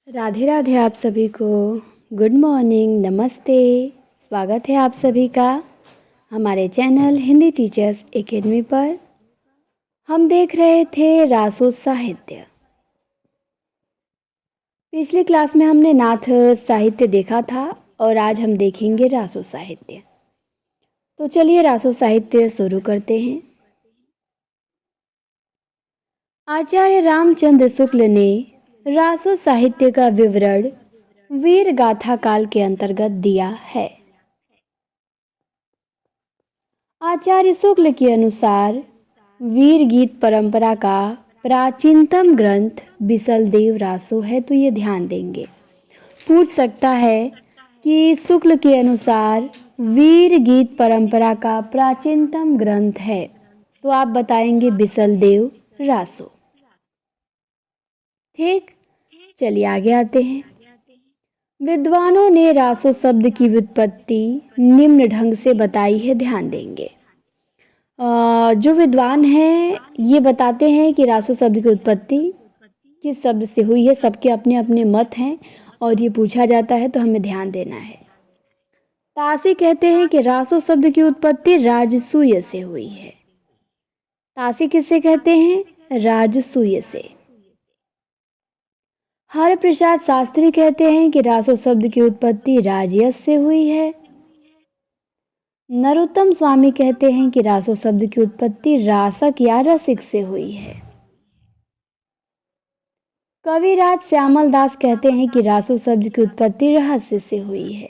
राधे राधे आप सभी को। गुड मॉर्निंग, नमस्ते। स्वागत है आप सभी का हमारे चैनल हिंदी टीचर्स एकेडमी पर। हम देख रहे थे रासो साहित्य। पिछली क्लास में हमने नाथ साहित्य देखा था और आज हम देखेंगे रासो साहित्य। तो चलिए रासो साहित्य शुरू करते हैं। आचार्य रामचंद्र शुक्ल ने रासो साहित्य का विवरण वीर गाथा काल के अंतर्गत दिया है। आचार्य शुक्ल के अनुसार वीर गीत परंपरा का प्राचीनतम ग्रंथ बिसलदेव रासो है। तो ये ध्यान देंगे, पूछ सकता है कि शुक्ल के अनुसार वीर गीत परंपरा का प्राचीनतम ग्रंथ है, तो आप बताएंगे बिसलदेव रासो। ठीक, चलिए आगे आते हैं। विद्वानों ने रासो शब्द की व्युत्पत्ति निम्न ढंग से बताई है, ध्यान देंगे। जो विद्वान हैं ये बताते हैं कि रासो शब्द की उत्पत्ति किस शब्द से हुई है। सबके अपने अपने मत हैं और ये पूछा जाता है तो हमें ध्यान देना है। तासी कहते हैं कि रासो शब्द की उत्पत्ति राजसूय से हुई है। तासी किससे कहते हैं? राजसूय से। हर प्रसाद शास्त्री कहते हैं कि रासो शब्द की उत्पत्ति राजयस से हुई है। नरोत्तम स्वामी कहते हैं कि रासो शब्द की उत्पत्ति रासक या रसिक से हुई है। कविराज श्यामल दास कहते हैं कि रासो शब्द की उत्पत्ति रहस्य से हुई है।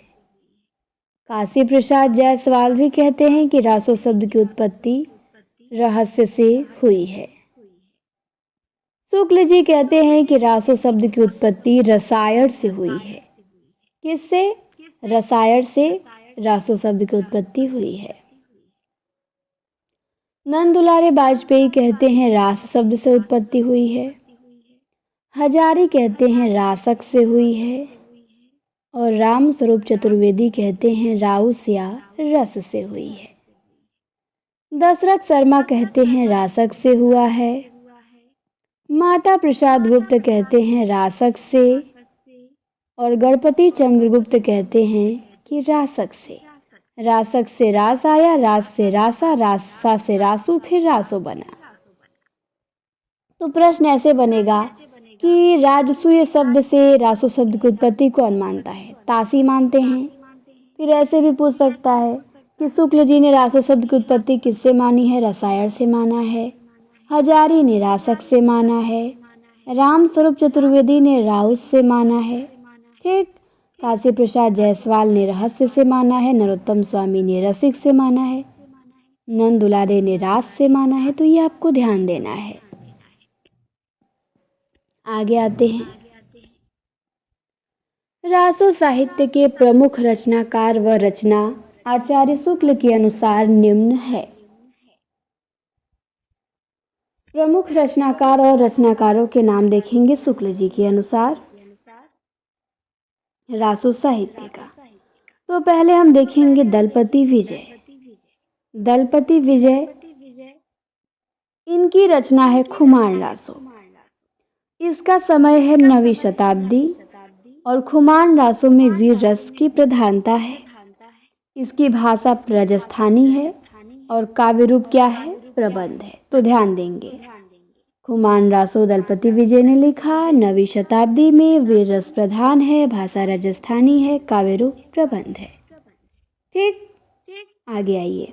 काशी प्रसाद जायसवाल भी कहते हैं कि रासो शब्द की उत्पत्ति रहस्य से हुई है। शुक्ल जी कहते हैं कि रासो शब्द की उत्पत्ति रसायन से हुई है। किससे? रसायन से रासो शब्द की उत्पत्ति हुई है। नंद दुलारे वाजपेयी कहते हैं रास शब्द से उत्पत्ति हुई है। हजारी कहते हैं रासक से हुई है और राम स्वरूप चतुर्वेदी कहते हैं राउस या रस से हुई है। दशरथ शर्मा कहते हैं रासक से हुआ है। माता प्रसाद गुप्त कहते हैं रासक से और गणपति चंद्रगुप्त कहते हैं कि रासक से। रासक से रास आया, रास से रासा, रासा से रासू, फिर रासो बना। तो प्रश्न ऐसे बनेगा कि राजसूय शब्द से रासो शब्द की उत्पत्ति कौन मानता है? तासी मानते हैं। फिर ऐसे भी पूछ सकता है कि शुक्ल जी ने रासो शब्द की उत्पत्ति किससे मानी है? रसायन से माना है। हजारी ने रासक से माना है। राम स्वरूप चतुर्वेदी ने राउस से माना है। ठीक, काशी प्रसाद जायसवाल ने रहस्य से माना है। नरोत्तम स्वामी ने रसिक से माना है। नंद दुलारे ने रास से माना है। तो ये आपको ध्यान देना है। आगे आते हैं। रासो साहित्य के प्रमुख रचनाकार व रचना आचार्य शुक्ल के अनुसार निम्न है। प्रमुख रचनाकार और रचनाकारों के नाम देखेंगे शुक्ल जी के अनुसार रासो साहित्य का। तो पहले हम देखेंगे दलपति विजय। दलपति विजय, इनकी रचना है खुमान रासो। इसका समय है 9वीं शताब्दी और खुमान रासो में वीर रस की प्रधानता है। इसकी भाषा राजस्थानी है और काव्य रूप क्या है? प्रबंध है। तो ध्यान देंगे, खुमान रासो दलपति विजय ने लिखा, 9वीं शताब्दी में, वीर रस प्रधान है, भाषा राजस्थानी है, काव्य रूप प्रबंध है। ठीक, आगे आइए।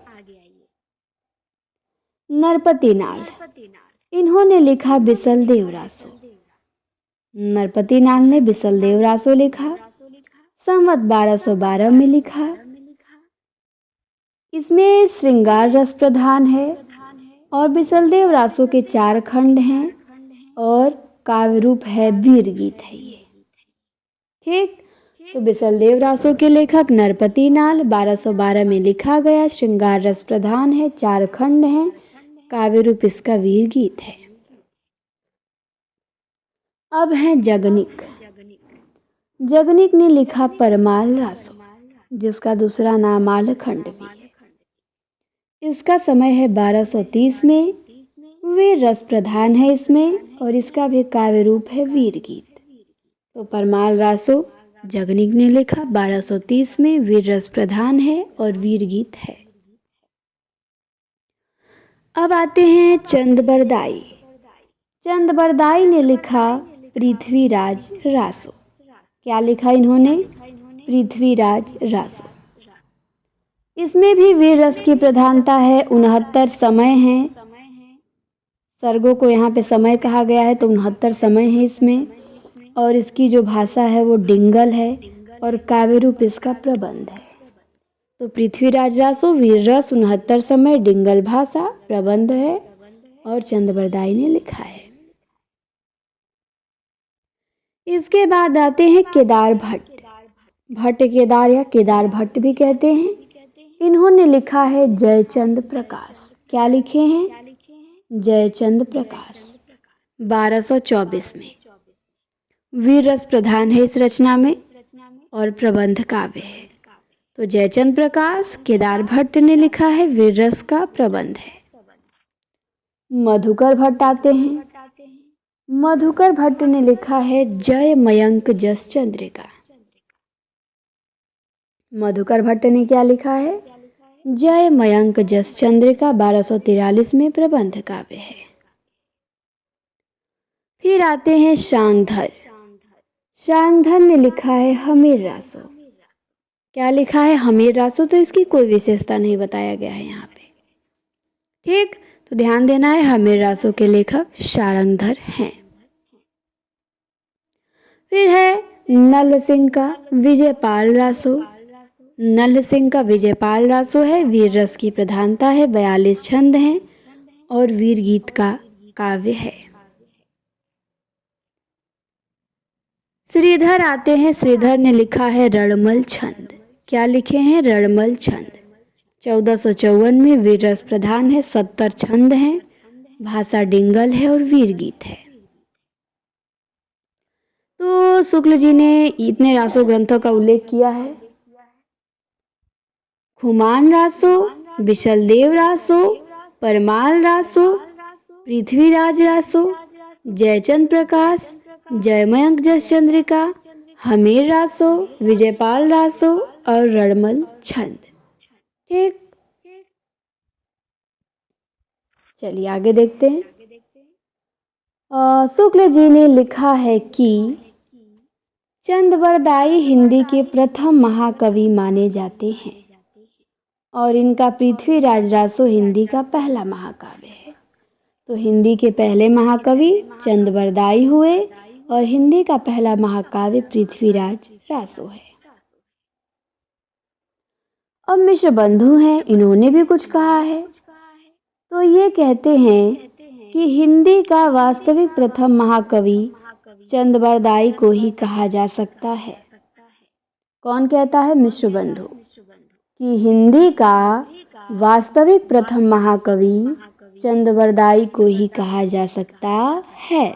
नरपति नाल, इन्होंने लिखा बिसलदेव रासो। नरपति नाल ने बिसलदेव रासो लिखा, संवत 1212 में लिखा। इसमें श्रृंगार रस प्रधान है और बिसलदेव रासो के 4 खंड हैं और काव्य रूप है, वीर गीत है ये। ठीक, तो बिसलदेव रासो के लेखक नरपति नाल, 1212 में लिखा गया, श्रृंगार रस प्रधान है, 4 खंड हैं, काव्य रूप इसका वीर गीत है। अब है जगनिक। जगनिक ने लिखा परमाल रासो, जिसका दूसरा नाम आलखंड भी है। इसका समय है 1230 में, वीर रस प्रधान है इसमें और इसका भी काव्य रूप है वीर गीत। तो परमाल रासो जगनिक ने लिखा। 1230 में वीर रस प्रधान है और वीर गीत है। अब आते हैं चंद बरदाई ने लिखा पृथ्वीराज रासो। क्या लिखा इन्होंने? पृथ्वीराज रासो। इसमें भी वीर रस की प्रधानता है। 69 समय हैं, सर्गों को यहाँ पे समय कहा गया है, तो 69 समय है इसमें। और इसकी जो भाषा है वो डिंगल है और काव्य रूप इसका प्रबंध है। तो पृथ्वीराज रासो वीर रस 69 समय डिंगल भाषा प्रबंध है और चंदबरदाई ने लिखा है। इसके बाद आते हैं केदार भट्ट केदार या केदार भट्ट भी कहते हैं। इन्होंने लिखा है जयचंद प्रकाश। क्या लिखे हैं? जयचंद प्रकाश। 1224 में वीर रस प्रधान है इस रचना में और प्रबंध काव्य है। तो जयचंद प्रकाश केदार भट्ट ने लिखा है, वीर रस का प्रबंध है। मधुकर भट्ट आते हैं। मधुकर भट्ट ने लिखा है जय मयंक जस चंद्रिका। मधुकर भट्ट ने क्या लिखा है? जय मयंक जस चंद्रिका। 1243 में प्रबंध काव्य है। फिर आते हैं शांगधर ने लिखा है हमीर रासो। क्या लिखा है? हमीर रासो। तो इसकी कोई विशेषता नहीं बताया गया है यहाँ पे। ठीक, तो ध्यान देना है, हमीर रासो के लेखक शारंगधर हैं। फिर है नल सिंह का विजयपाल रासो। नल सिंह का विजयपाल रासो है। वीर रस की प्रधानता है। 42 छंद हैं और वीर गीत का काव्य है। श्रीधर आते हैं। श्रीधर ने लिखा है रणमल छंद। क्या लिखे हैं? रणमल छंद। 1454 में वीर रस प्रधान है। 70 छंद हैं, भाषा डिंगल है और वीर गीत है। तो शुक्ल जी ने इतने रासो ग्रंथों का उल्लेख किया है। खुमान रासो, बिशलदेव रासो, परमाल रासो, पृथ्वीराज रासो, जयचंद प्रकाश, जयमयंक जस चंद्रिका, हमीर रासो, विजयपाल रासो और रणमल छंद। ठीक, चलिए आगे देखते हैं। शुक्ल जी ने लिखा है कि चंदबरदाई हिंदी के प्रथम महाकवि माने जाते हैं और इनका पृथ्वीराज रासो हिंदी का पहला महाकाव्य है। तो हिंदी के पहले महाकवि चंदबरदाई हुए और हिंदी का पहला महाकाव्य पृथ्वीराज रासो है। अब मिश्र बंधु हैं, इन्होंने भी कुछ कहा है। तो ये कहते हैं कि हिंदी का वास्तविक प्रथम महाकवि चंदबरदाई को ही कहा जा सकता है। कौन कहता है? मिश्र बंधु, कि हिंदी का वास्तविक प्रथम महाकवि चंदबरदाई को ही कहा जा सकता है।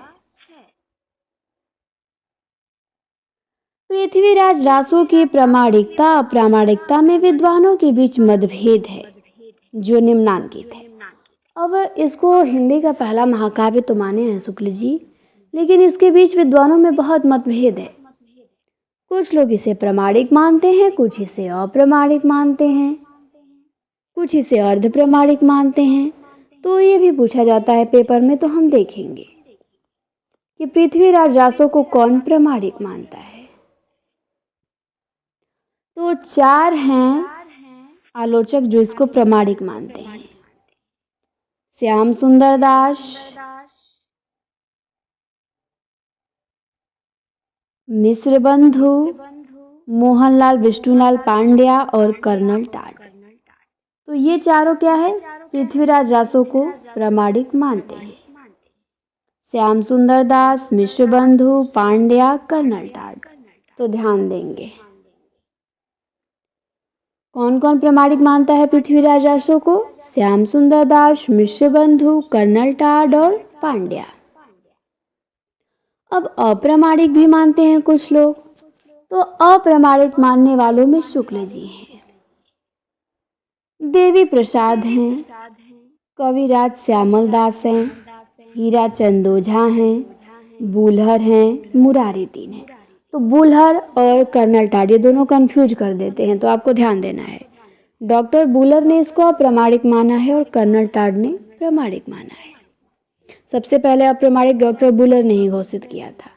पृथ्वीराज रासो की प्रामाणिकता अप्रामाणिकता में विद्वानों के बीच मतभेद है जो निम्नांकित है। अब इसको हिंदी का पहला महाकाव्य तो माने हैं शुक्ल जी, लेकिन इसके बीच विद्वानों में बहुत मतभेद है। कुछ लोग इसे प्रामाणिक मानते हैं, कुछ इसे अप्रामाणिक मानते हैं, कुछ इसे अर्ध प्रामाणिक मानते हैं। तो ये भी पूछा जाता है पेपर में, तो हम देखेंगे कि पृथ्वीराज रासो को कौन प्रामाणिक मानता है। तो 4 हैं आलोचक जो इसको प्रामाणिक मानते हैं। श्याम सुंदर दास, मिश्र बंधु, मोहनलाल विष्णुलाल पांड्या और कर्नल टाड। तो ये चारों क्या है? पृथ्वीराज रासो को प्रामाणिक मानते हैं। श्याम सुंदर दास, मिश्र बंधु, पांड्या, कर्नल टाड। तो ध्यान देंगे कौन कौन प्रामाणिक मानता है पृथ्वीराज रासो को? श्याम सुंदर दास, मिश्र बंधु, कर्नल टाड और पांड्या। अब अप्रामाणिक भी मानते हैं कुछ लोग। तो अप्रामाणिक मानने वालों में शुक्ल जी हैं, देवी प्रसाद हैं, कविराज श्यामल दास हैं, हीरा चंद ओझा हैं, बूल्हर हैं, मुरारी दीन हैं। तो बुलर और कर्नल टाड ये दोनों कंफ्यूज कर देते हैं, तो आपको ध्यान देना है। डॉक्टर बुलर ने इसको अप्रामाणिक माना है और कर्नल टाड ने प्रामाणिक माना है। सबसे पहले अप्रामाणिक डॉक्टर बुलर ने ही घोषित किया था।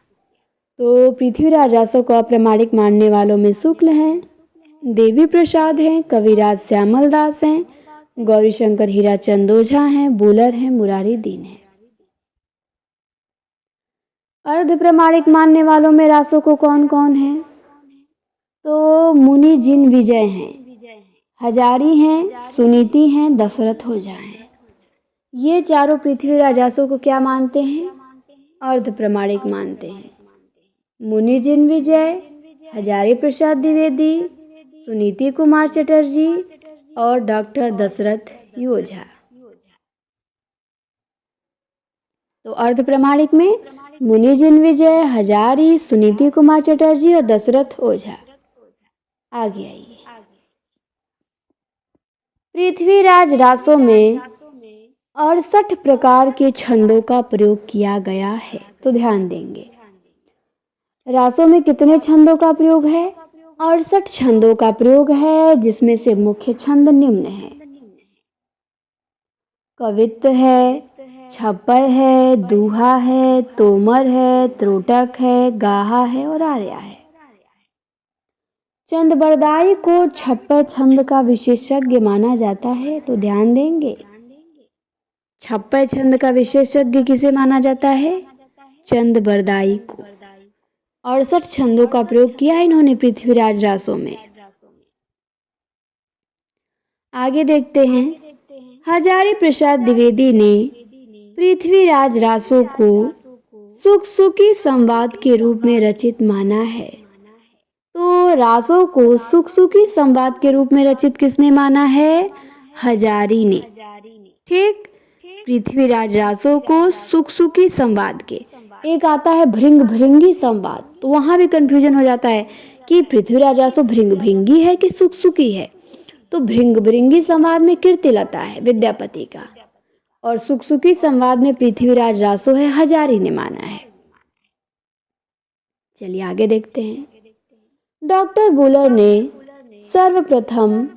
तो पृथ्वीराज रासो को अप्रामाणिक मानने वालों में शुक्ल हैं, देवी प्रसाद हैं, कविराज श्यामल दास हैं, गौरीशंकर हीराचंद ओझा हैं, बुलर हैं, मुरारी दीन हैं। अर्ध प्रमाणिक मानने वालों में रासो को कौन कौन है? तो मुनि जिन विजय हैं, हजारी हैं, सुनीति हैं, दशरथ ओझा हैं। ये चारों पृथ्वीराज रासो को क्या मानते हैं? अर्ध प्रमाणिक मानते हैं। मुनि जिन विजय, हजारी प्रसाद द्विवेदी, सुनीति कुमार चटर्जी और डॉक्टर दशरथ ओझा। तो अर्ध प्रमाणिक में मुनि जिन विजय, हजारी, सुनीति कुमार चटर्जी और दशरथ ओझा। आगे आइए। पृथ्वीराज रासो में 68 प्रकार के छंदों का प्रयोग किया गया है, तो ध्यान देंगे। रासो में कितने छंदों का प्रयोग है? 68 छंदों का प्रयोग है, जिसमें से मुख्य छंद निम्न है। कवित्त है, छपय है, दूहा है, तोमर है, त्रोटक है, गाहा है और आर्या है। चंदबरदाई को छप्पय छंद का विशेषज्ञ माना जाता है, तो ध्यान देंगे। छप्पय छंद का विशेषज्ञ किसे माना जाता है? चंदबरदाई को। 68 छंदों का प्रयोग किया है इन्होंने पृथ्वीराज रासो में। आगे देखते हैं। हजारी प्रसाद द्विवेदी ने पृथ्वीराज रासो को सुख-सुखी संवाद के रूप में रचित माना है। तो रासो को सुख-सुखी संवाद के रूप में रचित किसने माना है? हजारी ने। ठीक, पृथ्वीराज रासो को सुख-सुखी संवाद के। एक आता है भृंग भृंगी संवाद, तो वहाँ भी कंफ्यूजन हो जाता है कि पृथ्वीराज रासो भृंग भृंगी है कि सुख-सुखी है। तो भृंग भृंगी संवाद में कीर्तिलता है विद्यापति का, और सुख-सुखी संवाद में पृथ्वीराज रासो है, हजारी ने माना है। चलिए आगे देखते हैं। डॉक्टर बुलर ने सर्वप्रथम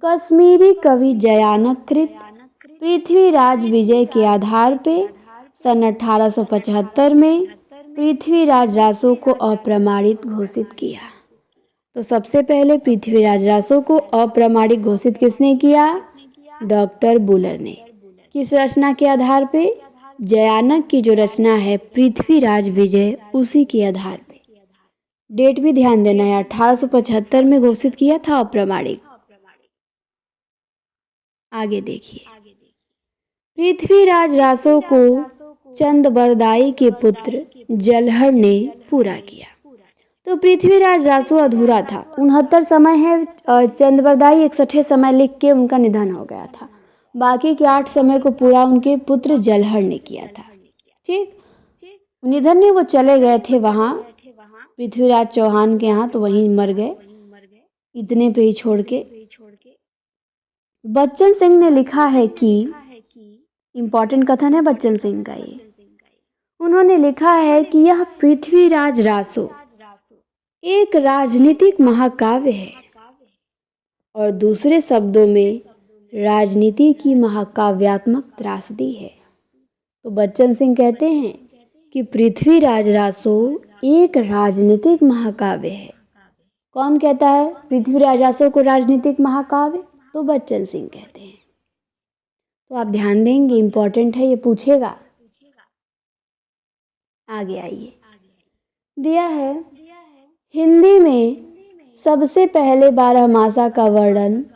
कश्मीरी कवि जयानकृत पृथ्वीराज विजय के आधार पे सन 1875 में पृथ्वीराज रासो को अप्रमाणित घोषित किया। तो सबसे पहले पृथ्वीराज रासो को अप्रमाणित घोषित किसने किया? डॉक्टर बुलर ने। किस रचना के आधार पे? जयानक की जो रचना है पृथ्वीराज विजय, उसी के आधार पे। डेट भी ध्यान देना है, 1875 में घोषित किया था अप्रमाणिक। आगे देखिए। पृथ्वीराज रासो को चंदबरदाई के पुत्र जलहर ने पूरा किया। तो पृथ्वीराज रासो अधूरा था। 69 समय है, चंदबरदाई 61 समय लिख के उनका निधन हो गया था। बाकी के 8 समय को पूरा उनके पुत्र जलहर ने किया था। ठीक, निधन नहीं, वो चले गए थे वहाँ पृथ्वीराज चौहान के यहाँ, तो वहीं मर गए, इतने पे ही छोड़ के। बच्चन सिंह ने लिखा है कि, इम्पोर्टेंट कथन है बच्चन सिंह का ये, उन्होंने लिखा है कि यह पृथ्वीराज रासो एक राजनीतिक महाकाव्य है, और दूसरे शब्दों में राजनीति की महाकाव्यात्मक त्रासदी है। तो बच्चन सिंह कहते हैं कि पृथ्वीराज रासो एक राजनीतिक महाकाव्य है। कौन कहता है पृथ्वीराज रासो को राजनीतिक महाकाव्य? तो बच्चन सिंह कहते हैं। तो आप ध्यान देंगे, इम्पोर्टेंट है, ये पूछेगा। आगे आइए। दिया है हिंदी में सबसे पहले 12 मासा का वर्णन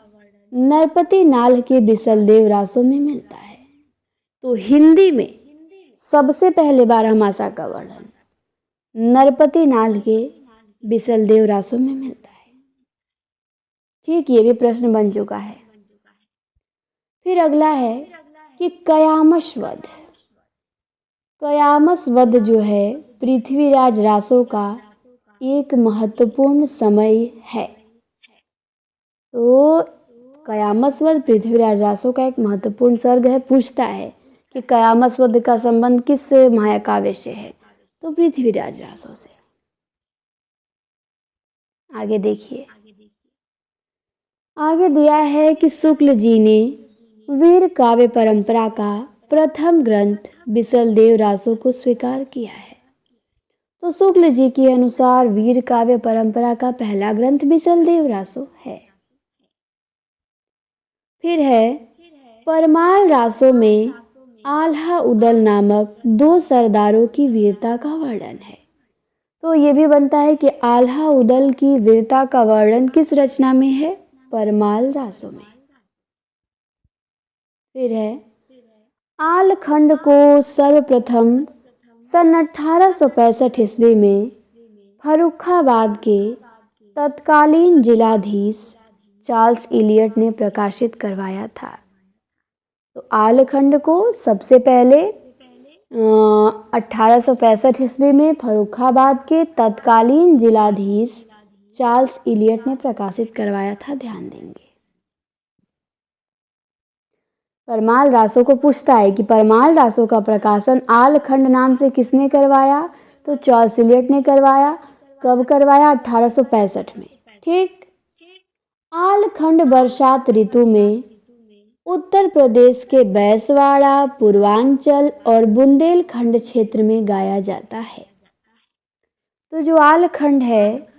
नरपति नाल के बिसलदेव रासो में मिलता है। तो हिंदी में सबसे पहले 12 मासा का वर्णन नरपति नाल के बिसलदेव रासो में मिलता है। ठीक, ये भी प्रश्न बन चुका है। फिर अगला है कि कयामसवध। कयामसवध जो है पृथ्वीराज रासो का एक महत्वपूर्ण समय है। तो कयामसवध पृथ्वीराज रासो का एक महत्वपूर्ण सर्ग है। पूछता है कि कयामसवध का संबंध किस महाकाव्य से है? तो पृथ्वीराज रासो से। आगे देखिए, आगे दिया है कि शुक्ल जी ने वीर काव्य परंपरा का प्रथम ग्रंथ बिसलदेव रासो को स्वीकार किया है। तो शुक्ल जी के अनुसार वीर काव्य परंपरा का पहला ग्रंथ बिसलदेव रासो है। फिर है परमाल रासो में आल्हा उदल नामक दो सरदारों की वीरता का वर्णन है। तो ये भी बनता है कि आल्हा उदल की वीरता का वर्णन किस रचना में है? परमाल रासो में। फिर है आलखंड को सर्वप्रथम सन 1865 ईस्वी में फर्रुखाबाद के तत्कालीन जिलाधीश चार्ल्स इलियट ने प्रकाशित करवाया था। तो आलखंड को सबसे पहले 1865 ईस्वी में फर्रुखाबाद के तत्कालीन जिलाधीश चार्ल्स इलियट ने प्रकाशित करवाया था। ध्यान देंगे। परमाल रासो को पूछता है कि परमाल रासो का प्रकाशन आलखंड नाम से किसने करवाया? तो चार्ल्स इलियट ने करवाया। कब करवाया? 1865 में। ठीक। आलखंड बरसात ऋतु में उत्तर प्रदेश के बैसवाड़ा, पूर्वांचल और बुंदेलखंड क्षेत्र में गाया जाता है। तो जो आलखंड है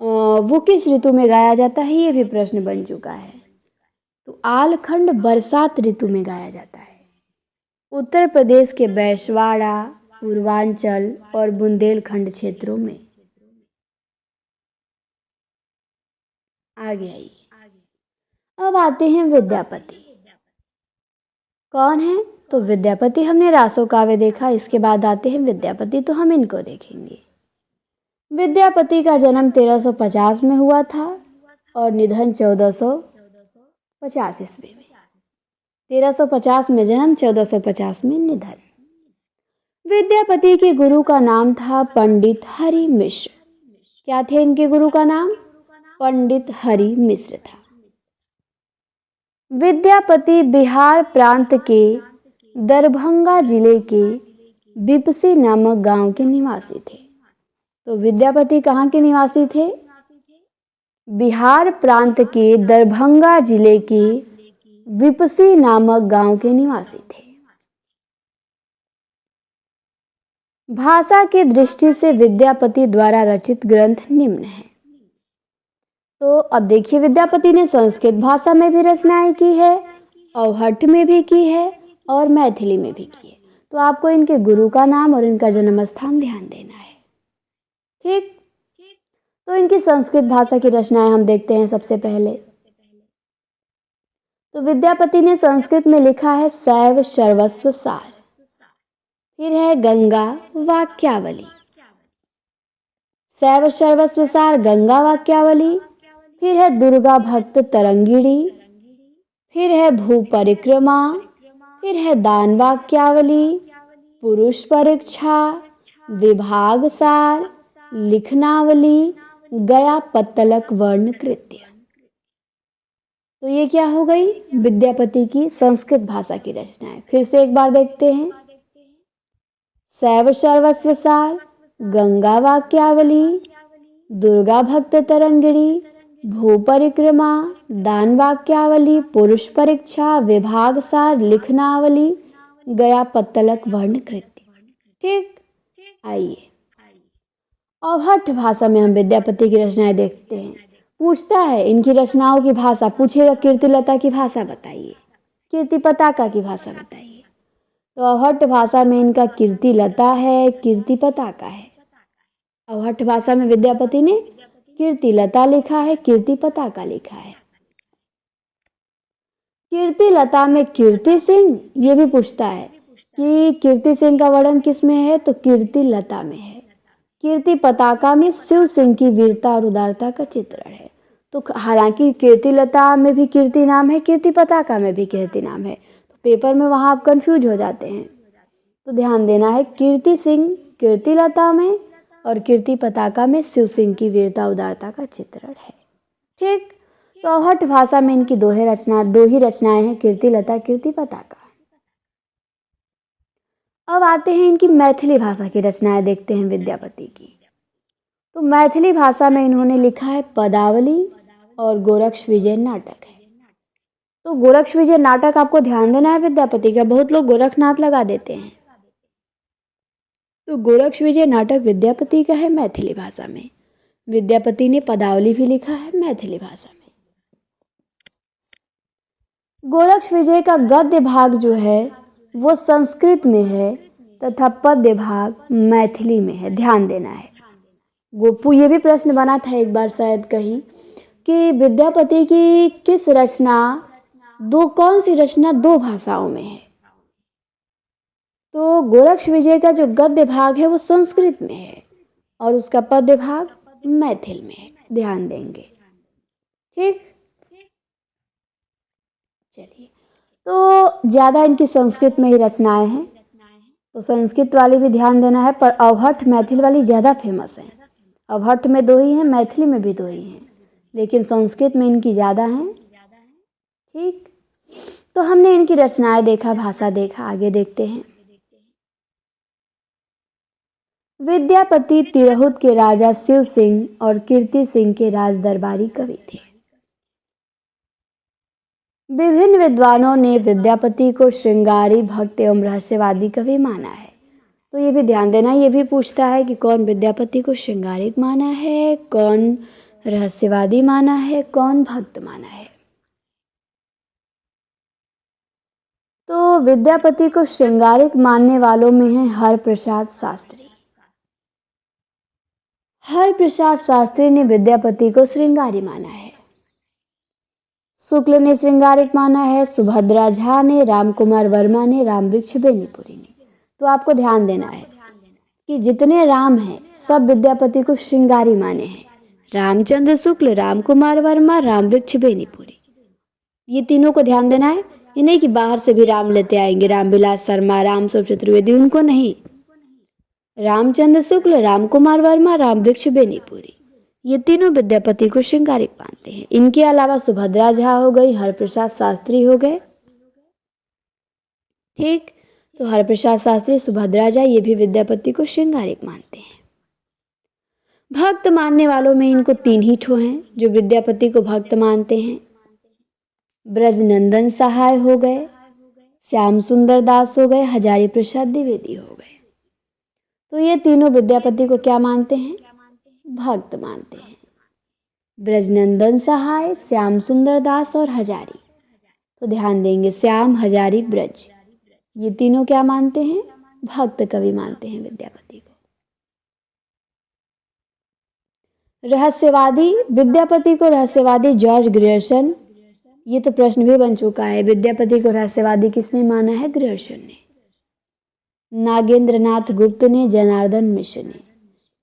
वो किस ऋतु में गाया जाता है? ये भी प्रश्न बन चुका है। तो आलखंड बरसात ऋतु में गाया जाता है। उत्तर प्रदेश के बैसवाड़ा, पूर्वांचल और बुंदेलखंड क्षेत्रों में। आगे आइए, अब आते हैं विद्यापति। कौन है? तो विद्यापति हमने रासो काव्य देखा, इसके बाद आते हैं विद्यापति, तो हम इनको देखेंगे। विद्यापति का जन्म 1350 में हुआ था और निधन 1450 ईस्वी में। 1350 में जन्म, 1450 में निधन। विद्यापति के गुरु का नाम था पंडित हरि मिश्र। क्या थे इनके गुरु का नाम? पंडित हरि मिश्र था। विद्यापति बिहार प्रांत के दरभंगा जिले के बिपसी नामक गांव के निवासी थे। तो विद्यापति कहाँ के निवासी थे? बिहार प्रांत के दरभंगा जिले के विपसी नामक गांव के निवासी थे। भाषा की दृष्टि से विद्यापति द्वारा रचित ग्रंथ निम्न है। तो अब देखिए, विद्यापति ने संस्कृत भाषा में भी रचनाएं की है, अवहट्ठ में भी की है और मैथिली में भी की है। तो आपको इनके गुरु का नाम और इनका जन्म स्थान ध्यान देना है। ठीक। तो इनकी संस्कृत भाषा की रचनाएं हम देखते हैं। सबसे पहले तो विद्यापति ने संस्कृत में लिखा है शैव सर्वस्व सार। फिर है गंगा वाक्यावली, शैव सर्वस्व सार, गंगा वाक्यावली। फिर है दुर्गा भक्त तरंगिणी। फिर है भू परिक्रमा। फिर है दान वाक्यावली, पुरुष परीक्षा, विभाग सार, लिखनावली, गया पत्तलक वर्ण कृत्य। तो ये क्या हो गई? विद्यापति की संस्कृत भाषा की रचनाएं। फिर से एक बार देखते हैं। शैव सर्वस्व सार, गंगा वाक्यावली, दुर्गा भक्त तरंगिणी, भू परिक्रमा, दान वाक्यावली, पुरुष परीक्षा, विभाग सार, लिखनावली, गया पत्तलक वर्ण कृत्य। ठीक। आइए, अवहट्ठ भाषा में हम विद्यापति की रचनाएं देखते हैं। पूछता है इनकी रचनाओं की भाषा, पूछेगा कीर्तिलता की भाषा बताइए, कीर्ति पताका की भाषा बताइए। तो अवहट्ठ भाषा में इनका कीर्तिलता है, कीर्ति पताका है। अवहट्ठ भाषा में विद्यापति ने कीर्तिलता लिखा है, कीर्ति पताका लिखा है। कीर्तिलता में कीर्ति सिंह, ये भी पूछता है कि कीर्ति सिंह का वर्णन किस में है? तो कीर्तिलता में है। कीर्ति पताका में शिव सिंह की वीरता और उदारता का चित्रण है। तो हालांकि कीर्तिलता में भी कीर्ति नाम है, कीर्ति पताका में भी कीर्ति नाम है, तो पेपर में वहां आप कंफ्यूज हो जाते हैं। तो ध्यान देना है, कीर्ति सिंह कीर्तिलता में और कीर्ति पताका में शिव सिंह की वीरता उदारता का चित्रण है। ठीक। तो अवहट्ठ भाषा में इनकी दो ही रचनाएं हैं, कीर्तिलता, कीर्ति पताका। अब आते हैं इनकी मैथिली भाषा की रचनाएं देखते हैं विद्यापति की। तो मैथिली भाषा में इन्होंने लिखा है पदावली और गोरक्ष विजय नाटक है। तो गोरक्ष विजय नाटक आपको ध्यान देना है विद्यापति का, बहुत लोग गोरखनाथ लगा देते हैं। तो गोरक्ष विजय नाटक विद्यापति का है मैथिली भाषा में। विद्यापति ने पदावली भी लिखा है मैथिली भाषा में। गोरक्ष विजय का गद्य भाग जो है वो संस्कृत में है तथा पद्य भाग मैथिली में है, ध्यान देना है। गोपू ये भी प्रश्न बना था एक बार शायद कहीं कि विद्यापति की किस रचना कौन सी रचना दो भाषाओं में है। तो गोरक्ष विजय का जो गद्य भाग है वो संस्कृत में है और उसका पद्य भाग मैथिल में है, ध्यान देंगे। ठीक, चलिए। तो ज़्यादा इनकी संस्कृत में ही रचनाएं हैं, तो संस्कृत वाली भी ध्यान देना है, पर अवहट्ठ मैथिल वाली ज़्यादा फेमस है। अवहट्ठ में दो ही हैं, मैथिली में भी दो ही हैं, लेकिन संस्कृत में इनकी ज़्यादा हैं। ठीक, तो हमने इनकी रचनाएं देखा, भाषा देखा, आगे देखते हैं। विद्यापति तिरहुत के राजा शिव सिंह और कीर्ति सिंह के राज दरबारी कवि थे। विभिन्न विद्वानों ने विद्यापति को श्रृंगारी, भक्त एवं रहस्यवादी कवि माना है। तो ये भी ध्यान देना, ये भी पूछता है कि कौन विद्यापति को श्रृंगारिक माना है, कौन रहस्यवादी माना है, कौन भक्त माना है। तो विद्यापति को श्रृंगारिक मानने वालों में है हरप्रसाद शास्त्री। हरप्रसाद शास्त्री ने विद्यापति को श्रृंगारी माना है। शुक्ल ने श्रृंगारिक माना है, सुभद्रा झा ने, रामकुमार वर्मा ने, रामवृक्ष बेनीपुरी ने। तो आपको ध्यान देना है कि जितने राम हैं सब विद्यापति को श्रृंगारी माने हैं। रामचंद्र शुक्ल, रामकुमार वर्मा, रामवृक्ष बेनीपुरी, ये तीनों को ध्यान देना है। ये नहीं कि बाहर से भी राम लेते आएंगे, रामविलास शर्मा, रामस्वरूप चतुर्वेदी, उनको नहीं। रामचंद्र शुक्ल, रामकुमार वर्मा, रामवृक्ष बेनीपुरी, ये तीनों विद्यापति को श्रृंगारिक मानते हैं। इनके अलावा सुभद्रा झा हो गई, हरप्रसाद शास्त्री हो गए। ठीक, तो हरप्रसाद शास्त्री, सुभद्रा झा, ये भी विद्यापति को श्रृंगारिक मानते हैं। भक्त मानने वालों में इनको तीन ही ठो हैं जो विद्यापति को भक्त मानते हैं। ब्रजनंदन सहाय हो गए, श्याम सुंदर दास हो गए, हजारी प्रसाद द्विवेदी हो गए। तो ये तीनों विद्यापति को क्या मानते हैं? भक्त मानते हैं। ब्रजनंदन सहाय, श्याम सुंदर दास और हजारी। तो ध्यान देंगे, श्याम, हजारी, ब्रज, ये तीनों क्या मानते हैं? भक्त कवि मानते हैं विद्यापति को। रहस्यवादी, विद्यापति को रहस्यवादी जॉर्ज ग्रियर्सन, ये तो प्रश्न भी बन चुका है, विद्यापति को रहस्यवादी किसने माना है? ग्रियर्सन ने। नागेंद्र नाथ गुप्त ने, जनार्दन मिश्र ने,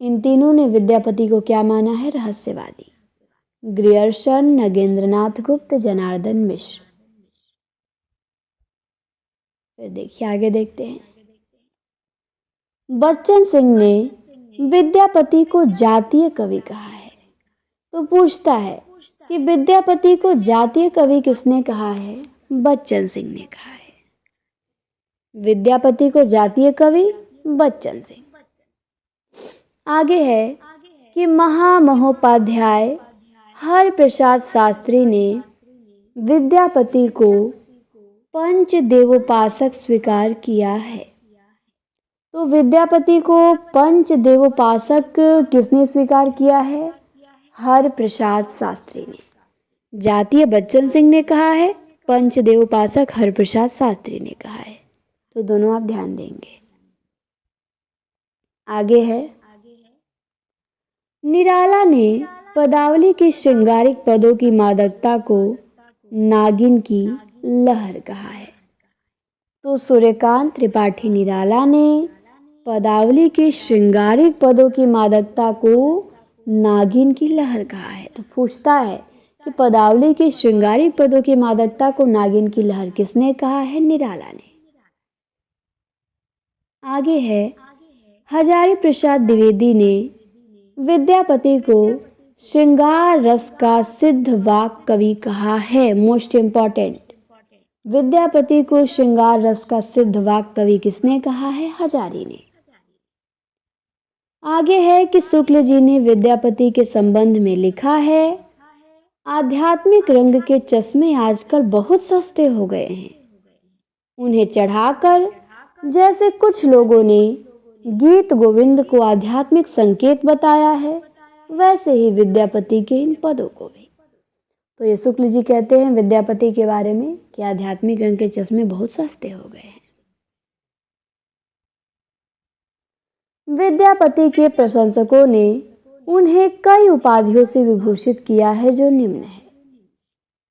इन तीनों ने विद्यापति को क्या माना है? रहस्यवादी। ग्रियर्सन, नागेंद्र नाथ गुप्त, जनार्दन मिश्र। फिर देखिए आगे देखते हैं। बच्चन सिंह ने विद्यापति को जातीय कवि कहा है। तो पूछता है कि विद्यापति को जातीय कवि किसने कहा है? बच्चन सिंह ने कहा है। विद्यापति को जातीय कवि बच्चन सिंह। आगे है कि महामहोपाध्याय हरप्रसाद शास्त्री ने विद्यापति को पंचदेवोपासक स्वीकार किया है। तो विद्यापति को पंचदेवोपासक किसने स्वीकार किया है? हरप्रसाद शास्त्री ने। जातीय बच्चन सिंह ने कहा है, पंचदेवोपासक हरप्रसाद शास्त्री ने कहा है। तो दोनों आप ध्यान देंगे। आगे है, निराला ने पदावली की श्रृंगारिक पदों की मादकता को नागिन की लहर कहा है। तो सूर्यकांत त्रिपाठी निराला ने पदावली की श्रृंगारिक पदों की मादकता को नागिन की लहर कहा है। तो पूछता है कि पदावली की श्रृंगारिक पदों की मादकता को नागिन की लहर किसने कहा है? निराला ने। आगे है, हजारी प्रसाद द्विवेदी ने विद्यापति को श्रृंगार रस का सिद्ध वाक कवि कहा है। मोस्ट इंपॉर्टेंट, विद्यापति को श्रृंगार रस का सिद्ध वाक कवि किसने कहा है? हजारी ने। आगे है कि शुक्ल जी ने विद्यापति के संबंध में लिखा है, आध्यात्मिक रंग के चश्मे आजकल बहुत सस्ते हो गए हैं। उन्हें चढ़ाकर जैसे कुछ लोगों ने गीत गोविंद को आध्यात्मिक संकेत बताया है, वैसे ही विद्यापति के इन पदों को भी। तो ये शुक्ल जी कहते हैं विद्यापति के बारे में कि आध्यात्मिक रंग के चश्मे बहुत सस्ते हो गए हैं। विद्यापति के प्रशंसकों ने उन्हें कई उपाधियों से विभूषित किया है जो निम्न है,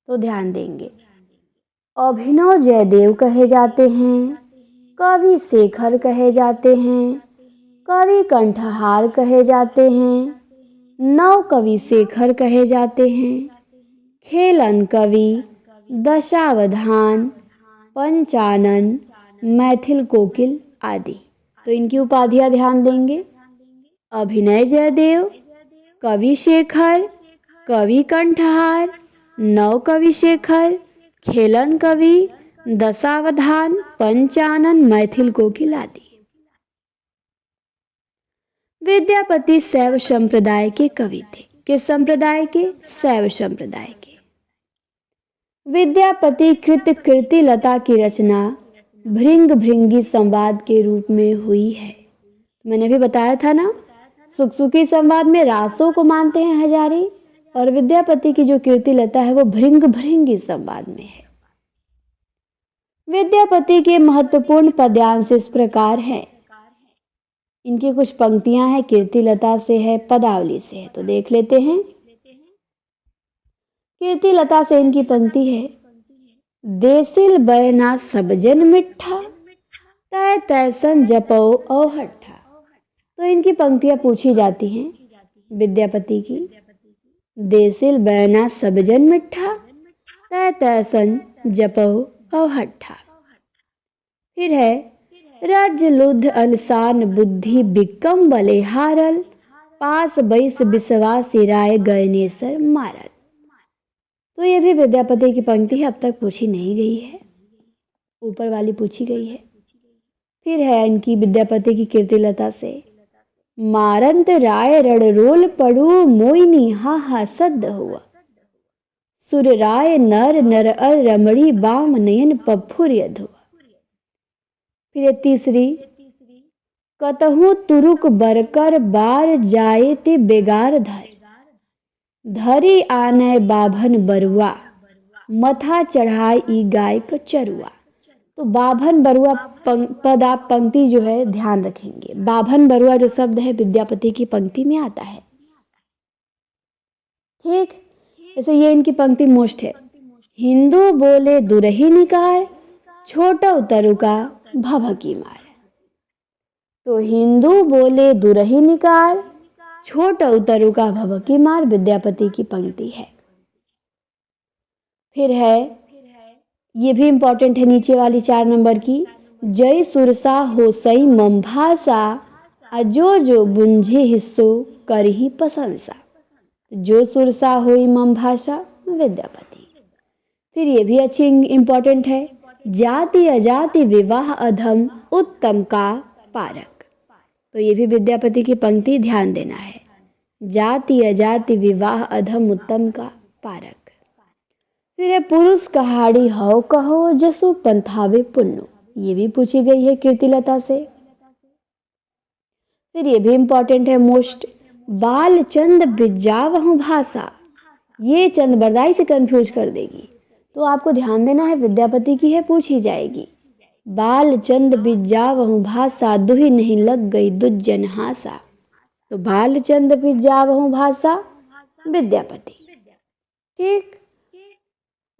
तो ध्यान देंगे। अभिनव जयदेव कहे जाते हैं, कवि शेखर कहे जाते हैं, कवि कंठहार कहे जाते हैं, नव कवि शेखर कहे जाते हैं, खेलन कवि, दशावधान, पंचानन, मैथिल कोकिल आदि। तो इनकी उपाधियां ध्यान देंगे। अभिनय जयदेव, कवि शेखर, कवि कंठहार, नव कवि शेखर, खेलन कवि, दशावधान, पंचानन, मैथिल कोकिल आदि। विद्यापति शैव संप्रदाय के कवि थे। किस संप्रदाय के? शैव संप्रदाय के। विद्यापति कृत कीर्तिलता की रचना भृंग भृंगी संवाद के रूप में हुई है। मैंने भी बताया था ना, सुखसुखी संवाद में रासों को मानते हैं हजारी, और विद्यापति की जो कीर्तिलता है वो भृंग भृंगी संवाद में है। विद्यापति के महत्वपूर्ण पद्यांश इस प्रकार हैं। इनकी कुछ पंक्तियां हैं, कीर्तिलता से है, पदावली से है, तो देख लेते हैं। कीर्तिलता से इनकी पंक्ति है, देसिल बयना सब जन मिठा, तय तैसन जपो औहट्ठा। तो इनकी पंक्तियां पूछी जाती हैं विद्यापति की। देसिल बयना सब जन मिठा, तय तैसन जपो औहट्ठा। फिर है, रज लुध अलसान बुद्धि बिकम बले हारल, पास बैस विश्वासी राय गयनेसर मारल। तो ये भी विद्यापति की पंक्ति है, अब तक पूछी नहीं गई है, ऊपर वाली पूछी गई है। फिर है इनकी विद्यापति की कीर्तिलता से, मारंत राय रणरोल पड़ू मोइनी हा हा सद्द हुआ, सुर राय नर नर अर रमणी बाम नयन पफुर यध हुआ। फिर तीसरी, कतहु तुरुक बरकर बार जाए ते बेगार धर, धरी आनय बाभन बरुआ, मथा चढ़ाई ई गाय का चरुआ। तो बाभन बरुआ पद आप पंक्ति जो है ध्यान रखेंगे। बाभन बरुआ जो शब्द है विद्यापति की पंक्ति में आता है। ठीक, जैसे ये इनकी पंक्ति मोस्ट है, हिंदू बोले दुरही निकार, छोटा उतरुका भभकी मार। तो हिंदू बोले दुरही निकार, छोटा उतरुका भभकी मार विद्यापति की पंक्ति है। फिर है, ये भी इंपॉर्टेंट है, नीचे वाली 4 नंबर की, जय सुरसा हो सई ममभासा, अजो जो बुंझे हिस्सो करही प्रशंसा। जो सुरसा होई ममभाषा विद्यापति। फिर ये भी अच्छी इंपॉर्टेंट है, जाति अजाति विवाह अधम उत्तम का पारक। तो ये भी विद्यापति की पंक्ति ध्यान देना है, जाति अजाति विवाह अधम उत्तम का पारक। फिर है, पुरुष कहाड़ी हौ कहो जसु पंथावे पुन्नु। ये भी पूछी गई है कीर्तिलता से। फिर ये भी इंपॉर्टेंट है मोस्ट, बाल चंद बिजावहु भाषा। ये चंद बरदाई से कंफ्यूज कर देगी, तो आपको ध्यान देना है, विद्यापति की है, पूछी जाएगी। बाल चंद बिजावहु भाषा, दुही नहीं लग गई दुज्जन हासा। तो बाल चंद बिजावहु भाषा विद्यापति। ठीक,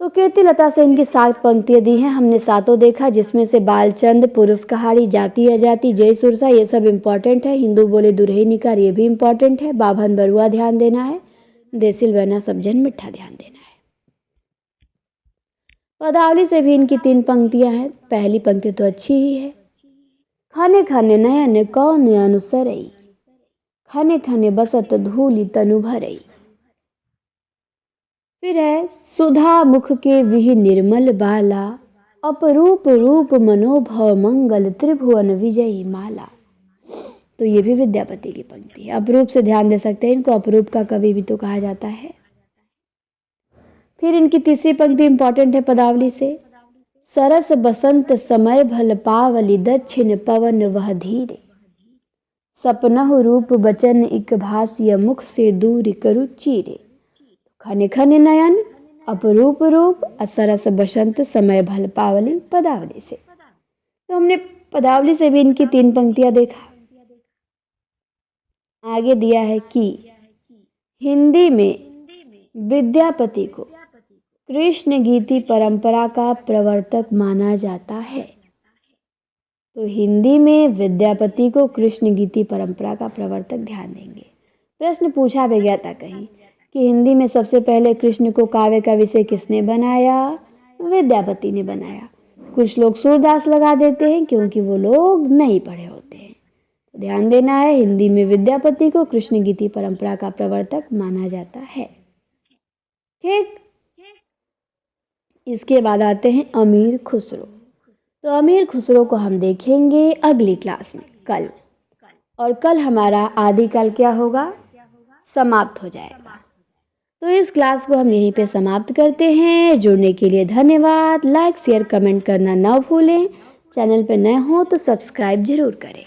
तो कीर्तिलता से इनकी 7 पंक्तियां दी हैं, हमने 7 देखा, जिसमें से बालचंद, पुरुष कहाड़ी, जाति अजाति, जय सुरसा, ये सब इंपॉर्टेंट है। हिंदू बोले दुरही निकार, ये भी इंपॉर्टेंट है। बाभन बरुआ ध्यान देना है, देसिल बना सब जन मिठा ध्यान देना है। पदावली से भी इनकी 3 पंक्तियां हैं। पहली पंक्ति तो अच्छी ही है, खाने खाने नयन कौन अनुसरई, खाने खाने बसत धूलि तनु भरई। फिर है, सुधा मुख के विहि निर्मल बाला, अपरूप रूप मनोभव मंगल त्रिभुवन विजयी माला। तो ये भी विद्यापति की पंक्ति है। अपरूप से ध्यान दे सकते हैं, इनको अपरूप का कवि भी तो कहा जाता है। फिर इनकी तीसरी पंक्ति इंपॉर्टेंट है पदावली से। सरस बसंत समय भल पावली दक्षिण पवन वह धीरे, सपनहु रूप बचन इक भासिय मुख से दूर करु चीरे। खने खने नयन अपरूप रूप सरस बसंत समय भल पावली पदावली से। तो हमने पदावली से भी इनकी 3 पंक्तियां देखा। आगे दिया है कि हिंदी में विद्यापति को कृष्ण गीति परंपरा का प्रवर्तक माना जाता है। तो हिंदी में विद्यापति को कृष्ण गीति परंपरा का प्रवर्तक ध्यान देंगे। प्रश्न पूछा भी गया था कहीं कि हिंदी में सबसे पहले कृष्ण को काव्य का विषय किसने बनाया? विद्यापति ने बनाया। कुछ लोग सूरदास लगा देते हैं क्योंकि वो लोग नहीं पढ़े होते हैं। तो ध्यान देना है, हिंदी में विद्यापति को कृष्ण गीति परंपरा का प्रवर्तक माना जाता है। ठीक, इसके बाद आते हैं अमीर खुसरो। तो अमीर खुसरो को हम देखेंगे अगली क्लास में कल, और कल हमारा आदिकाल क्या होगा? समाप्त हो जाएगा। तो इस क्लास को हम यहीं पे समाप्त करते हैं। जुड़ने के लिए धन्यवाद। लाइक शेयर कमेंट करना ना भूलें। चैनल पे नए हो तो सब्सक्राइब जरूर करें।